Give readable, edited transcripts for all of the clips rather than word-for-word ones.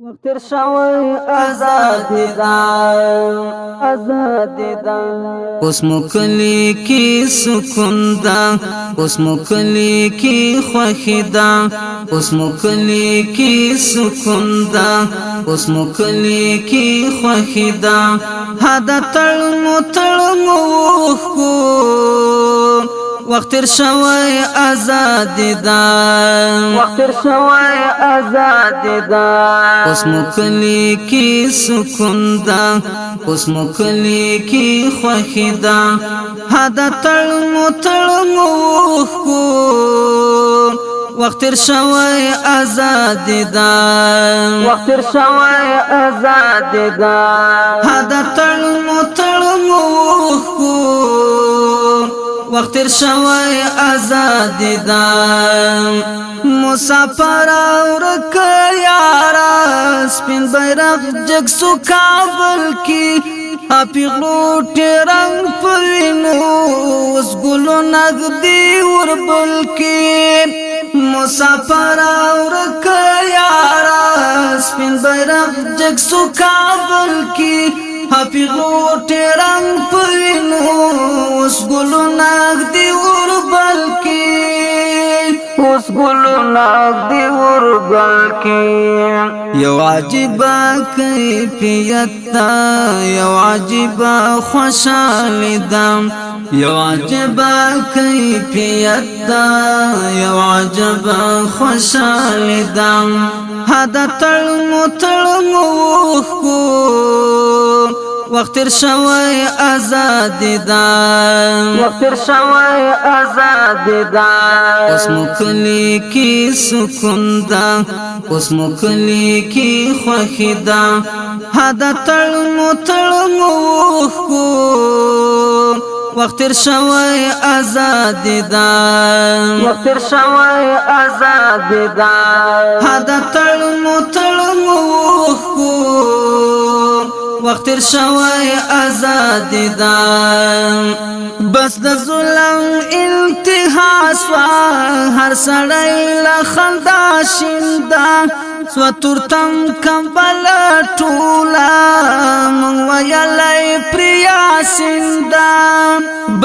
وقتر شوی آزادی دا آزادی دا اوس مکلی کی سکون دا اوس مکلی کی خوخی دا اوس مکلی کی سکون دا اوس مکلی کی خوخی دا هدا تړمو کو وقتر شوی آزادی دا وقتر شوی آزادی دا اوس مکلی کی سکون دا اوس مکلی کی خوخی دا هدا تړمو کو وقتر شوی آزادی دا وقتر شوی آزادی دا هدا تړمو کو وقتر شوی آزادی دا مسافر اورک یارا سپین بیرغ جگ سو کابل کی اپیغلو ټرنګ پوینو اس ګلو نغدی وربل کی مسافر اورک یارا سپین بیرغ جگ سو کابل کی اپیغلو ټرنګ پوینو اس ګلو نغدی وربل کی اوس ګلو نغدی وربل کی یو عجیب کیفیت یو عجیب خوشحالی دم یو عجیب کیفیت یو عجیب خوشحالی دم هدا تړمو کو وقتر شوی آزادی دا وقتر شوی آزادی دا اوس مکلی کی سکون دا اوس مکلی کی خوخی دا هدا تړمو کو وقتر شوی آزادی دا وقتر شوی آزادی دا هدا تړمو کو وقتر شوی آزادی دا بس د ظلم انتها سوا هر سړی له خندا شیندا سو تورتم کمبل ټولا مون ویلای پریا سیندا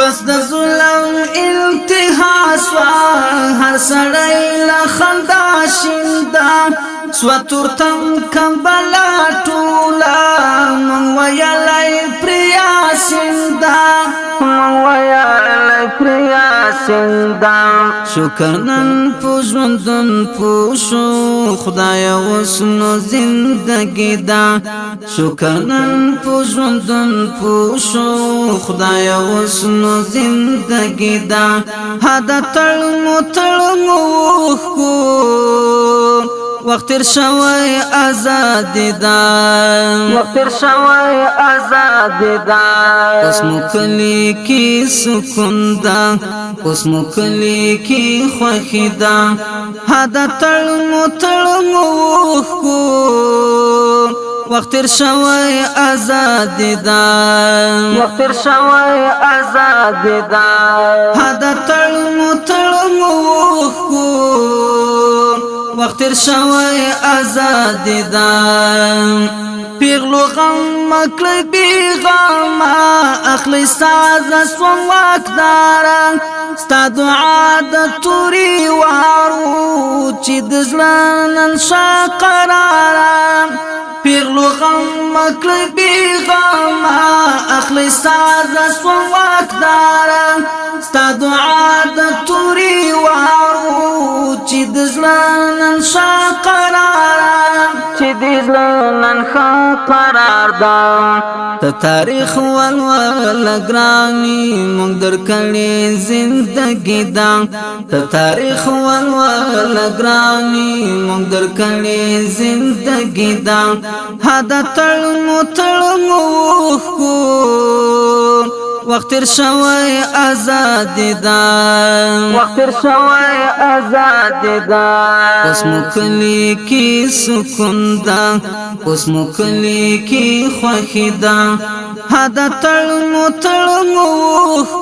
بس د ظلم انتها سوا هر سړی له خندا شیندا سو تورتم کمبل ټولا مون ویلای پریا سیندا ویالی پریا سندا شکرنن پوزوندن پوشو خدایا وسنو زندگی دا شکرنن پوزوندن پوشو خدایا وسنو زندگی دا هدا تړمو کو وقتر شوی آزادی دا وقتر شوی آزادی دا اوس مکلی کی سکون دا اوس مکلی کی خوخی دا هدا تړمو کو وقتر شوی آزادی دا وقتر شوی آزادی دا هدا تړمو کو وقتر شوی آزادی دا پیغلو غم مکلی بی غم اخلی ساز سوان واکدارا ستا دعا دا توری وارو چی دزلانن شا قرارا پیغلو غم مکلی بی غم اخلی ساز سوان واکدارا ستا دعا دا توری وارو چی دزلانن شا قرارا چی دزلانن شا قرار دا تا تاریخ والوال گرانی مونگ در کلی زندگی دا تا تاریخ والوال گرانی مونگ در کلی زندگی دا هدا تړمو کو وقتر شوی آزادی دا وقتر شوی آزادی دا اوس مکلی کی سکون دا اوس مکلی کی خوخی دا هدا تړمو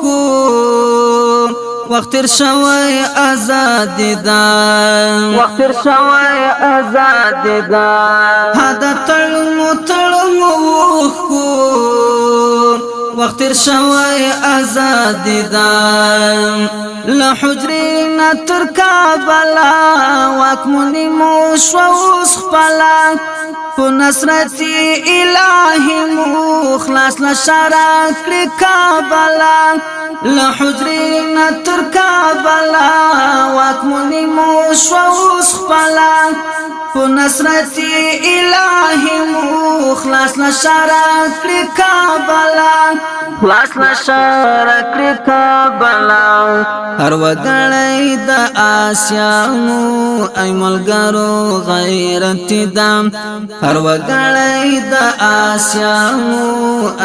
کو وخت تیر شوی آزاد دا وخت تیر شوی آزاد دا هدا تړمو وخت تیر شوی آزاد دا له حجرنا تر کابلا واکمنی مو شوس خپلا په نصرت الهی مو خلاص لشارا کړ کابلا له حجرنا تر کابلا واکمنی مو شوس خپلا په نصرت الهی مو خلاص لشارا کړ کابلا خلاص لشارا کړ کابلا هر وګړی د آسیانو ای ملګرو غیرت دام هر وګړی د آسیانو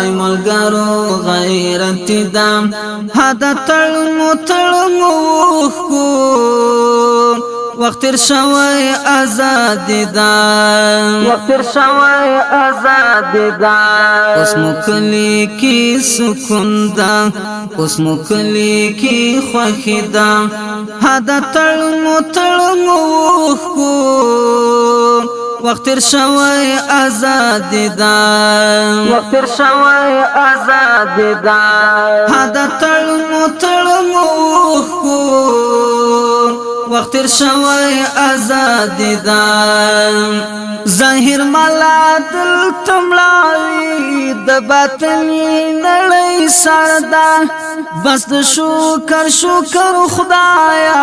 ای ملګرو غیرت دام هدا تړمو وخت تیر شوی آزاد دا وخت تیر شوی آزاد دا اوس مو کلی کی سکون دا اوس مو کلی کی خوښی دا هدا تړمو وخت تیر شوی آزاد دا وخت تیر شوی آزاد دا هدا تړمو وخت تیر شوی آزاد دا ظاهر مالا دل تملاوی د باطنی نړۍ سردا بس د شکر خدایا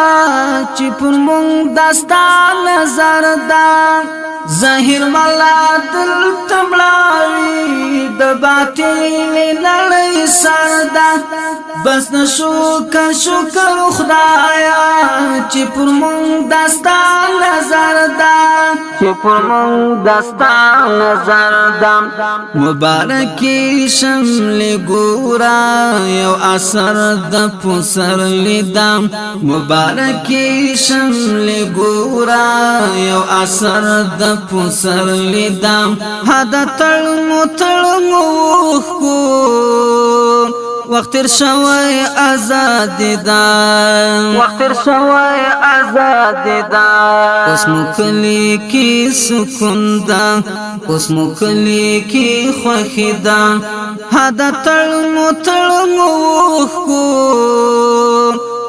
چې پر مونږ داستا نظر دا ظاهر مالا دل تملاوی د باطنی نړۍ سردا بس د شکر خدایا چې پر مونږ داستا نظر دا چې پر مونږ داستا نظر دم مبارکی شمل ګورا یو اثر د پسر لیدم مبارکی شمل ګورا یو اثر د پسر لیدم هدا تړمو وخت تیر شوی آزاد دا وخت تیر شوی آزاد دا اوس مو کلی کی سکون دا اوس مو کلی کی خوښی دا هدا تړمو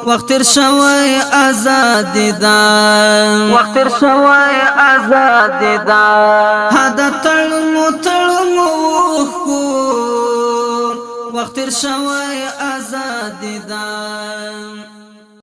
وخت تیر شوی آزاد دا وخت تیر شوی آزاد دا هدا تړمو وخت تیر شوی آزاد دا